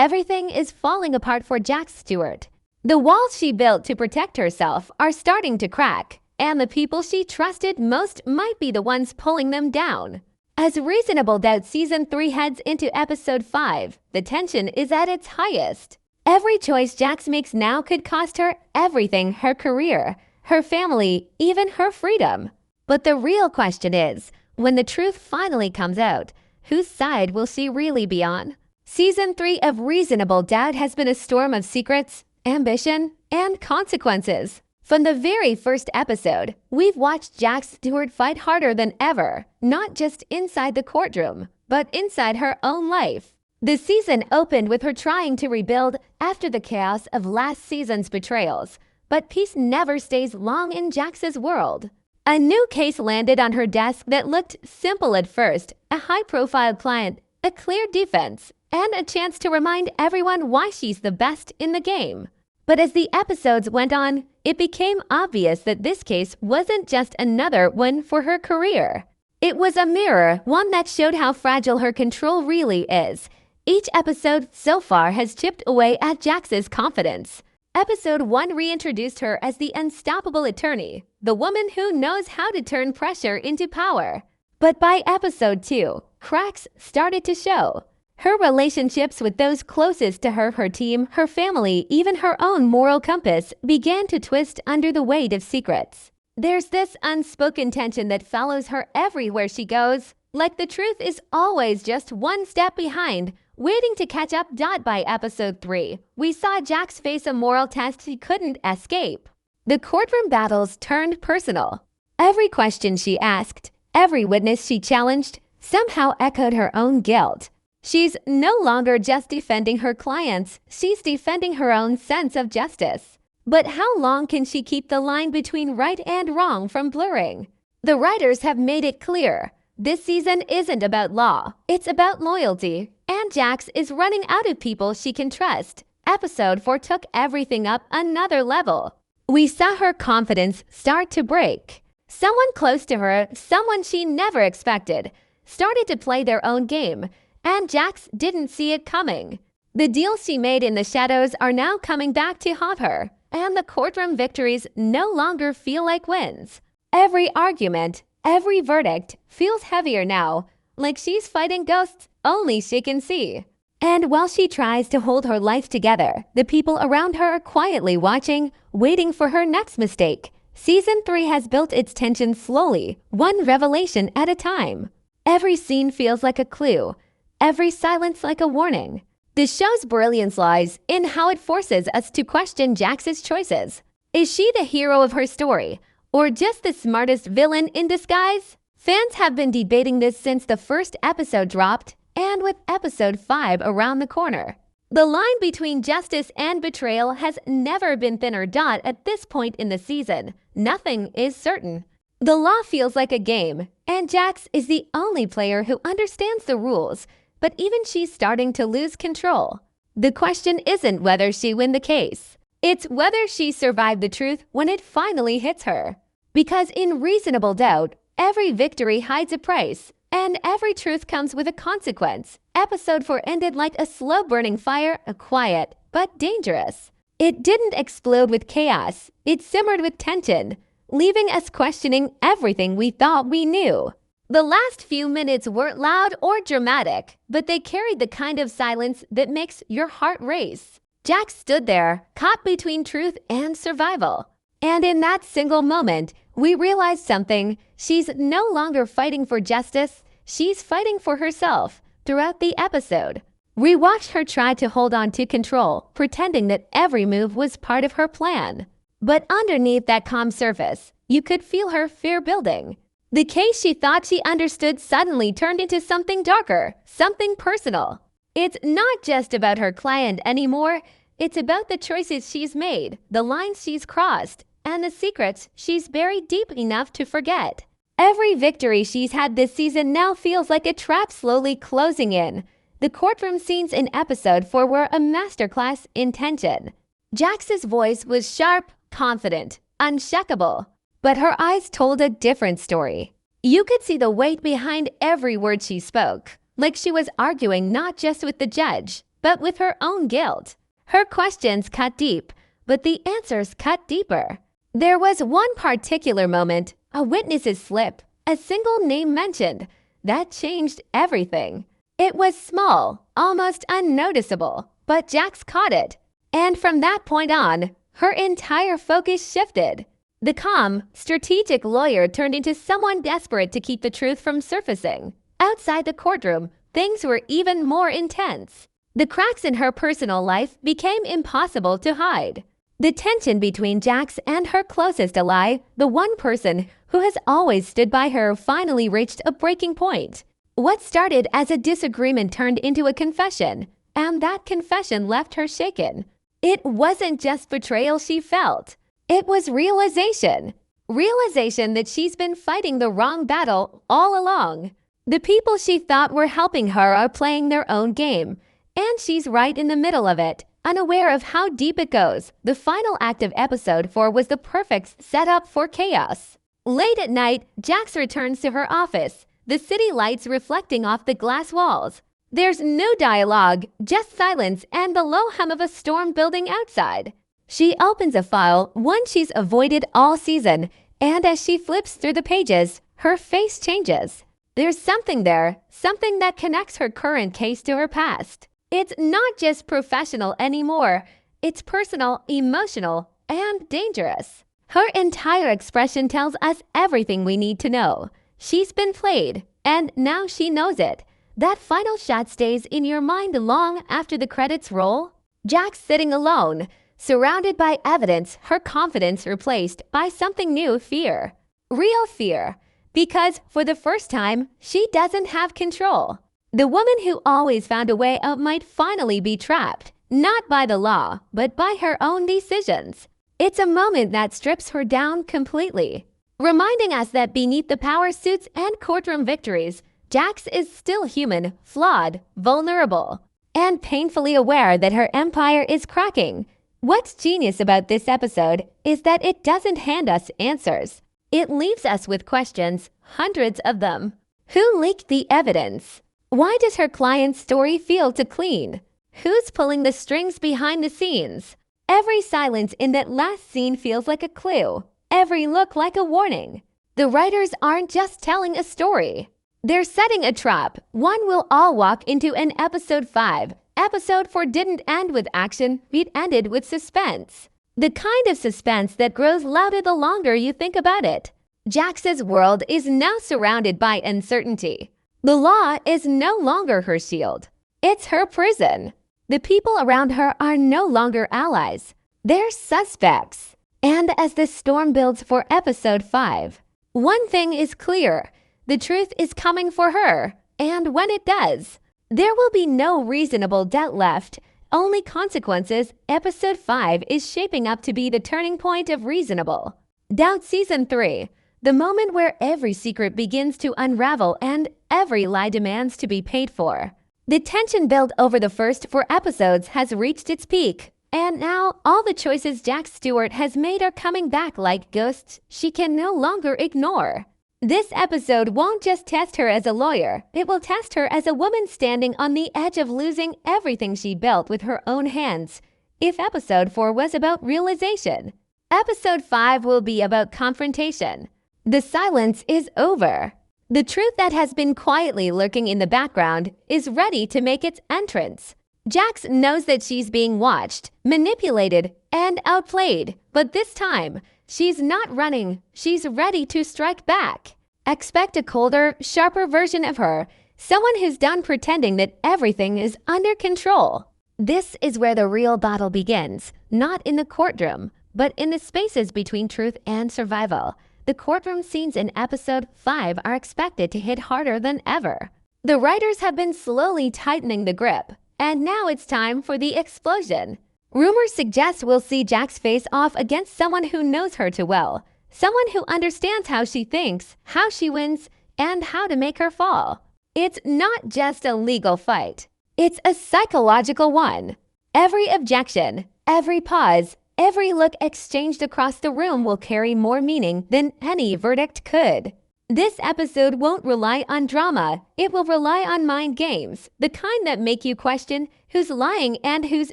everything is falling apart for Jax Stewart. The walls she built to protect herself are starting to crack, and the people she trusted most might be the ones pulling them down. As Reasonable Doubt Season 3 heads into Episode 5, the tension is at its highest. Every choice Jax makes now could cost her everything: her career, her family, even her freedom. But the real question is, when the truth finally comes out, whose side will she really be on? Season 3 of Reasonable Doubt has been a storm of secrets, ambition, and consequences. From the very first episode, we've watched Jax Stewart fight harder than ever, not just inside the courtroom, but inside her own life. The season opened with her trying to rebuild after the chaos of last season's betrayals, but peace never stays long in Jax's world. A new case landed on her desk that looked simple at first: a high-profile client, a clear defense, and a chance to remind everyone why she's the best in the game. But as the episodes went on, it became obvious that this case wasn't just another one for her career. It was a mirror, one that showed how fragile her control really is. Each episode so far has chipped away at Jax's confidence. Episode 1 reintroduced her as the unstoppable attorney, the woman who knows how to turn pressure into power. But by Episode 2, cracks started to show. Her relationships with those closest to her team, her family, even her own moral compass, began to twist under the weight of secrets. There's this unspoken tension that follows her everywhere she goes, like the truth is always just one step behind, waiting to catch up. By Episode 3, we saw Jax face a moral test she couldn't escape. The courtroom battles turned personal. Every question she asked, every witness she challenged, somehow echoed her own guilt. She's no longer just defending her clients, she's defending her own sense of justice. But how long can she keep the line between right and wrong from blurring? The writers have made it clear. This season isn't about law, it's about loyalty, and Jax is running out of people she can trust. Episode 4 took everything up another level. We saw her confidence start to break. Someone close to her, someone she never expected, started to play their own game, and Jax didn't see it coming. The deals she made in the shadows are now coming back to haunt her, and the courtroom victories no longer feel like wins. Every argument, every verdict feels heavier now, like she's fighting ghosts only she can see. And while she tries to hold her life together, the people around her are quietly watching, waiting for her next mistake. Season 3 has built its tension slowly, one revelation at a time. Every scene feels like a clue, every silence like a warning. The show's brilliance lies in how it forces us to question Jax's choices. Is she the hero of her story, or just the smartest villain in disguise? Fans have been debating this since the first episode dropped, and with Episode 5 around the corner. The line between justice and betrayal has never been thinner. At this point in the season, nothing is certain. The law feels like a game, and Jax is the only player who understands the rules, but even she's starting to lose control. The question isn't whether she wins the case. It's whether she survived the truth when it finally hits her. Because in Reasonable Doubt, every victory hides a price, and every truth comes with a consequence. Episode 4 ended like a slow-burning fire, a quiet but dangerous. It didn't explode with chaos, it simmered with tension, leaving us questioning everything we thought we knew. The last few minutes weren't loud or dramatic, but they carried the kind of silence that makes your heart race. Jax stood there, caught between truth and survival. And in that single moment, we realized something. She's no longer fighting for justice, she's fighting for herself. Throughout the episode, we watched her try to hold on to control, pretending that every move was part of her plan. But underneath that calm surface, you could feel her fear building. The case she thought she understood suddenly turned into something darker, something personal. It's not just about her client anymore, it's about the choices she's made, the lines she's crossed, and the secrets she's buried deep enough to forget. Every victory she's had this season now feels like a trap slowly closing in. The courtroom scenes in Episode 4 were a masterclass in tension. Jax's voice was sharp, confident, unshakable, but her eyes told a different story. You could see the weight behind every word she spoke, like she was arguing not just with the judge, but with her own guilt. Her questions cut deep, but the answers cut deeper. There was one particular moment, a witness's slip, a single name mentioned, that changed everything. It was small, almost unnoticeable, but Jax caught it. And from that point on, her entire focus shifted. The calm, strategic lawyer turned into someone desperate to keep the truth from surfacing. Outside the courtroom, things were even more intense. The cracks in her personal life became impossible to hide. The tension between Jax and her closest ally, the one person who has always stood by her, finally reached a breaking point. What started as a disagreement turned into a confession, and that confession left her shaken. It wasn't just betrayal she felt. It was realization. Realization that she's been fighting the wrong battle all along. The people she thought were helping her are playing their own game, and she's right in the middle of it, unaware of how deep it goes. The final act of episode 4 was the perfect setup for chaos. Late at night, Jax returns to her office, the city lights reflecting off the glass walls. There's no dialogue, just silence and the low hum of a storm building outside. She opens a file, one she's avoided all season, and as she flips through the pages, her face changes. There's something there, something that connects her current case to her past. It's not just professional anymore. It's personal, emotional, and dangerous. Her entire expression tells us everything we need to know. She's been played, and now she knows it. That final shot stays in your mind long after the credits roll. Jax sitting alone, surrounded by evidence, her confidence replaced by something new: fear. Real fear. Because for the first time, she doesn't have control. The woman who always found a way out might finally be trapped, not by the law, but by her own decisions. It's a moment that strips her down completely, reminding us that beneath the power suits and courtroom victories, Jax is still human, flawed, vulnerable, and painfully aware that her empire is cracking. What's genius about this episode is that it doesn't hand us answers. It leaves us with questions, hundreds of them. Who leaked the evidence? Why does her client's story feel too clean? Who's pulling the strings behind the scenes? Every silence in that last scene feels like a clue. Every look like a warning. The writers aren't just telling a story. They're setting a trap, one we'll all walk into in episode 5. Episode 4 didn't end with action, it ended with suspense. The kind of suspense that grows louder the longer you think about it. Jax's world is now surrounded by uncertainty. The law is no longer her shield. It's her prison. The people around her are no longer allies. They're suspects. And as the storm builds for episode 5, one thing is clear. The truth is coming for her. And when it does, there will be no reasonable doubt left. Only consequences. Episode 5 is shaping up to be the turning point of reasonable doubt. Season 3. The moment where every secret begins to unravel and every lie demands to be paid for. The tension built over the first 4 episodes has reached its peak. And now, all the choices Jax Stewart has made are coming back like ghosts she can no longer ignore. This episode won't just test her as a lawyer, it will test her as a woman standing on the edge of losing everything she built with her own hands. If episode 4 was about realization, episode 5 will be about confrontation. The silence is over. The truth that has been quietly lurking in the background is ready to make its entrance. Jax knows that she's being watched, manipulated, and outplayed, but this time, she's not running. She's ready to strike back. Expect a colder, sharper version of her, someone who's done pretending that everything is under control. This is where the real battle begins, not in the courtroom, but in the spaces between truth and survival. The courtroom scenes in episode 5 are expected to hit harder than ever. The writers have been slowly tightening the grip, and now it's time for the explosion. Rumors suggest we'll see Jax face off against someone who knows her too well, someone who understands how she thinks, how she wins, and how to make her fall. It's not just a legal fight. It's a psychological one. Every objection, every pause, every look exchanged across the room will carry more meaning than any verdict could. This episode won't rely on drama. It will rely on mind games, the kind that make you question who's lying and who's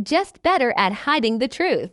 just better at hiding the truth.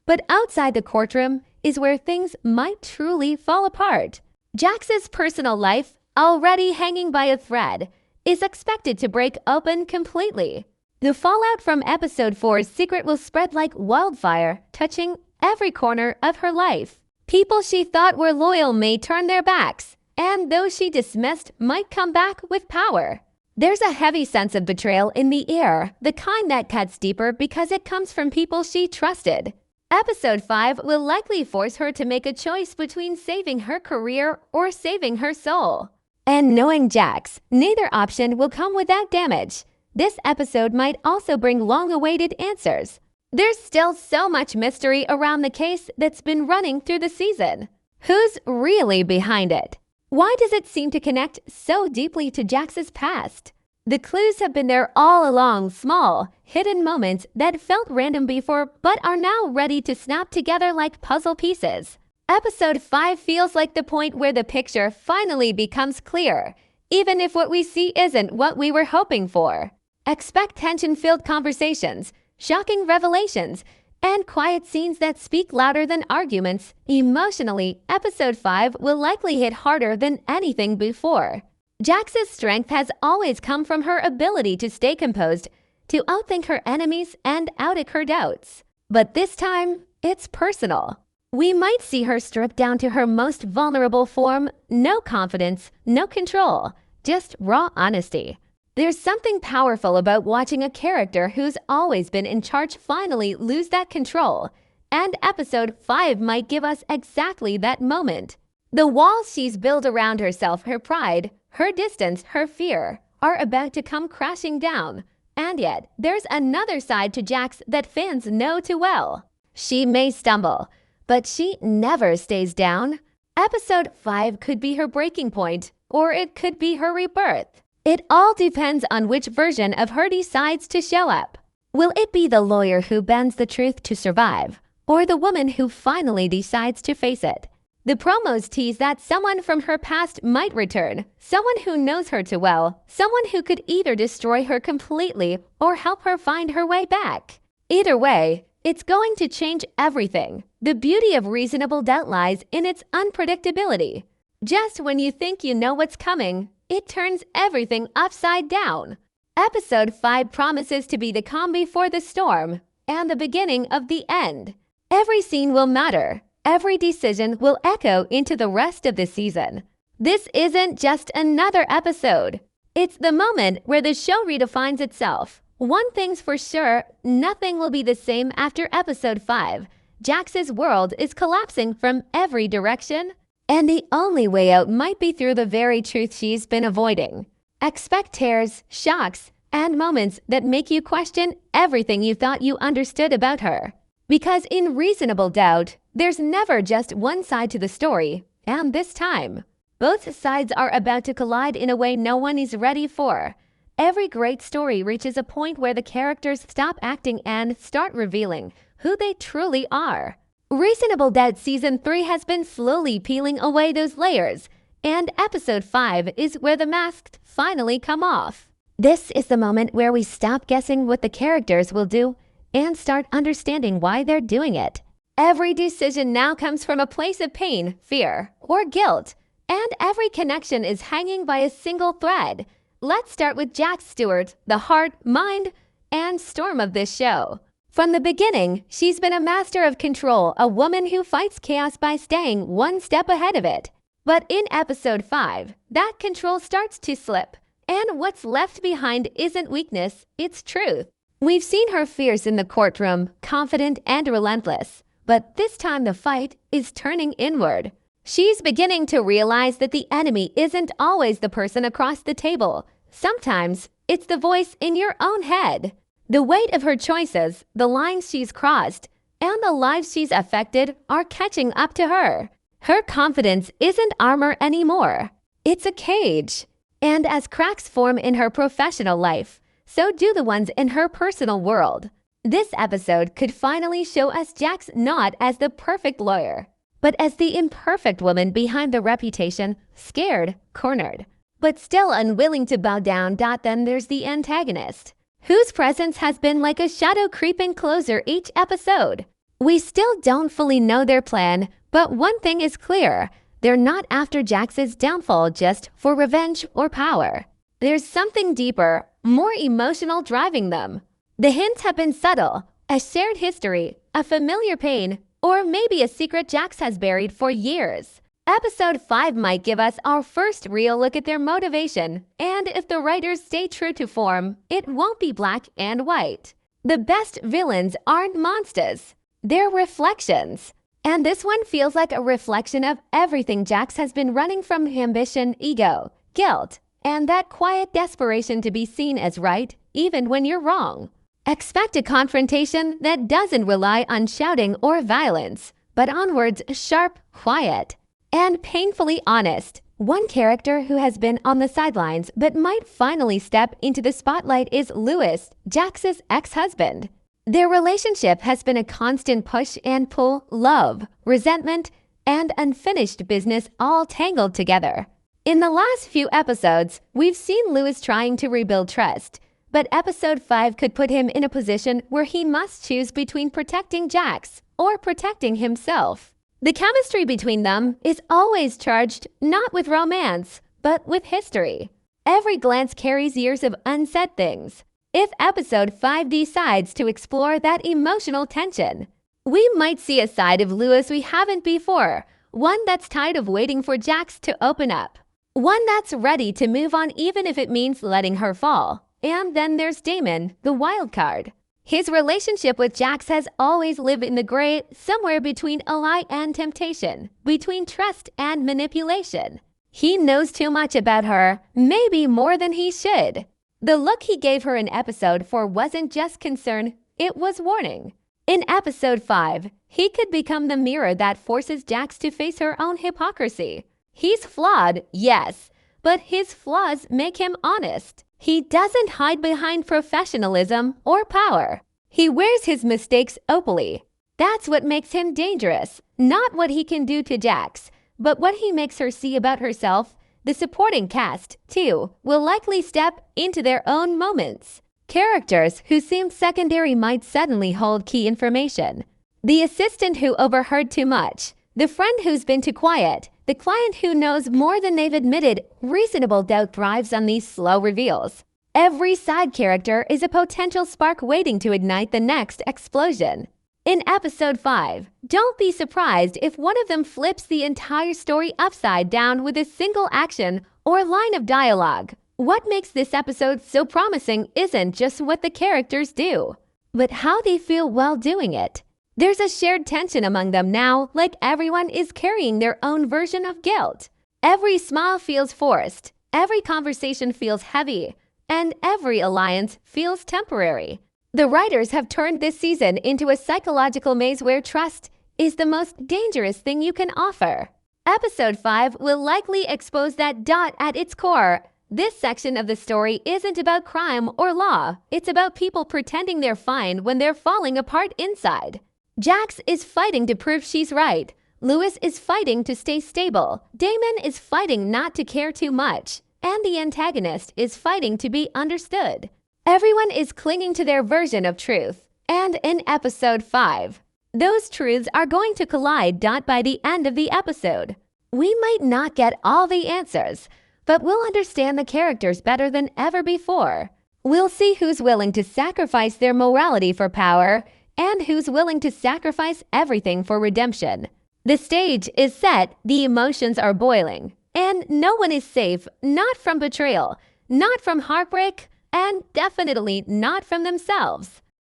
But outside the courtroom is where things might truly fall apart. Jax's personal life, already hanging by a thread, is expected to break open completely. The fallout from episode 4's secret will spread like wildfire, touching every corner of her life. People she thought were loyal may turn their backs, and those she dismissed might come back with power. There's a heavy sense of betrayal in the air, the kind that cuts deeper because it comes from people she trusted. Episode 5 will likely force her to make a choice between saving her career or saving her soul. And knowing Jax, neither option will come without damage. This episode might also bring long-awaited answers. There's still so much mystery around the case that's been running through the season. Who's really behind it? Why does it seem to connect so deeply to Jax's past? The clues have been there all along, small, hidden moments that felt random before but are now ready to snap together like puzzle pieces. Episode 5 feels like the point where the picture finally becomes clear, even if what we see isn't what we were hoping for. Expect tension-filled conversations, shocking revelations, and quiet scenes that speak louder than arguments. Emotionally, episode 5 will likely hit harder than anything before. Jax's strength has always come from her ability to stay composed, to outthink her enemies and outthink her doubts. But this time, it's personal. We might see her stripped down to her most vulnerable form, no confidence, no control, just raw honesty. There's something powerful about watching a character who's always been in charge finally lose that control, and episode 5 might give us exactly that moment. The walls she's built around herself, her pride, her distance, her fear, are about to come crashing down. And yet, there's another side to Jax that fans know too well. She may stumble, but she never stays down. Episode 5 could be her breaking point, or it could be her rebirth. It all depends on which version of her decides to show up. Will it be the lawyer who bends the truth to survive, or the woman who finally decides to face it? The promos tease that someone from her past might return, someone who knows her too well, someone who could either destroy her completely or help her find her way back. Either way, it's going to change everything. The beauty of Reasonable Doubt lies in its unpredictability. Just when you think you know what's coming, it turns everything upside down. Episode 5 promises to be the calm before the storm and the beginning of the end. Every scene will matter. Every decision will echo into the rest of the season. This isn't just another episode. It's the moment where the show redefines itself. One thing's for sure, nothing will be the same after episode 5. Jax's world is collapsing from every direction, and the only way out might be through the very truth she's been avoiding. Expect tears, shocks, and moments that make you question everything you thought you understood about her. Because in Reasonable Doubt, there's never just one side to the story, and this time, both sides are about to collide in a way no one is ready for. Every great story reaches a point where the characters stop acting and start revealing who they truly are. Reasonable Doubt Season 3 has been slowly peeling away those layers, and Episode 5 is where the masks finally come off. This is the moment where we stop guessing what the characters will do and start understanding why they're doing it. Every decision now comes from a place of pain, fear, or guilt, and every connection is hanging by a single thread. Let's start with Jax Stewart, the heart, mind, and storm of this show. From the beginning, she's been a master of control, a woman who fights chaos by staying one step ahead of it. But in Episode 5, that control starts to slip, and what's left behind isn't weakness, it's truth. We've seen her fierce in the courtroom, confident and relentless, but this time the fight is turning inward. She's beginning to realize that the enemy isn't always the person across the table. Sometimes it's the voice in your own head. The weight of her choices, the lines she's crossed, and the lives she's affected are catching up to her. Her confidence isn't armor anymore. It's a cage. And as cracks form in her professional life, so do the ones in her personal world. This episode could finally show us Jax not as the perfect lawyer, but as the imperfect woman behind the reputation, scared, cornered, but still unwilling to bow down. Then there's the antagonist, whose presence has been like a shadow creeping closer each episode. We still don't fully know their plan, but one thing is clear. They're not after Jax's downfall just for revenge or power. There's something deeper, more emotional driving them. The hints have been subtle, a shared history, a familiar pain, or maybe a secret Jax has buried for years. Episode 5 might give us our first real look at their motivation, and if the writers stay true to form, it won't be black and white. The best villains aren't monsters, they're reflections. And this one feels like a reflection of everything Jax has been running from: ambition, ego, guilt, and that quiet desperation to be seen as right, even when you're wrong. Expect a confrontation that doesn't rely on shouting or violence, but on words sharp, quiet, and painfully honest. One character who has been on the sidelines but might finally step into the spotlight is Louis, Jax's ex-husband. Their relationship has been a constant push and pull, love, resentment, and unfinished business all tangled together. In the last few episodes, we've seen Louis trying to rebuild trust, but episode 5 could put him in a position where he must choose between protecting Jax or protecting himself. The chemistry between them is always charged not with romance, but with history. Every glance carries years of unsaid things. If episode 5 decides to explore that emotional tension, we might see a side of Louis we haven't before, one that's tired of waiting for Jax to open up, one that's ready to move on even if it means letting her fall. And then there's Damon, the wild card. His relationship with Jax has always lived in the gray, somewhere between a lie and temptation, between trust and manipulation. He knows too much about her, maybe more than he should. The look he gave her in episode 4 wasn't just concern, it was warning. In episode 5, he could become the mirror that forces Jax to face her own hypocrisy. He's flawed, yes, but his flaws make him honest. He doesn't hide behind professionalism or power. He wears his mistakes openly. That's what makes him dangerous, not what he can do to Jax, but what he makes her see about herself. The supporting cast, too, will likely step into their own moments. Characters who seemed secondary might suddenly hold key information. The assistant who overheard too much, the friend who's been too quiet, the client who knows more than they've admitted. Reasonable doubt thrives on these slow reveals. Every side character is a potential spark waiting to ignite the next explosion. In episode 5, don't be surprised if one of them flips the entire story upside down with a single action or line of dialogue. What makes this episode so promising isn't just what the characters do, but how they feel while doing it. There's a shared tension among them now, like everyone is carrying their own version of guilt. Every smile feels forced, every conversation feels heavy, and every alliance feels temporary. The writers have turned this season into a psychological maze where trust is the most dangerous thing you can offer. Episode 5 will likely expose that. At its core, this section of the story isn't about crime or law. It's about people pretending they're fine when they're falling apart inside. Jax is fighting to prove she's right. Louis is fighting to stay stable. Damon is fighting not to care too much. And the antagonist is fighting to be understood. Everyone is clinging to their version of truth. And in episode 5, those truths are going to collide. By the end of the episode, we might not get all the answers, but we'll understand the characters better than ever before. We'll see who's willing to sacrifice their morality for power and who's willing to sacrifice everything for redemption. The stage is set, the emotions are boiling, and no one is safe, not from betrayal, not from heartbreak, and definitely not from themselves.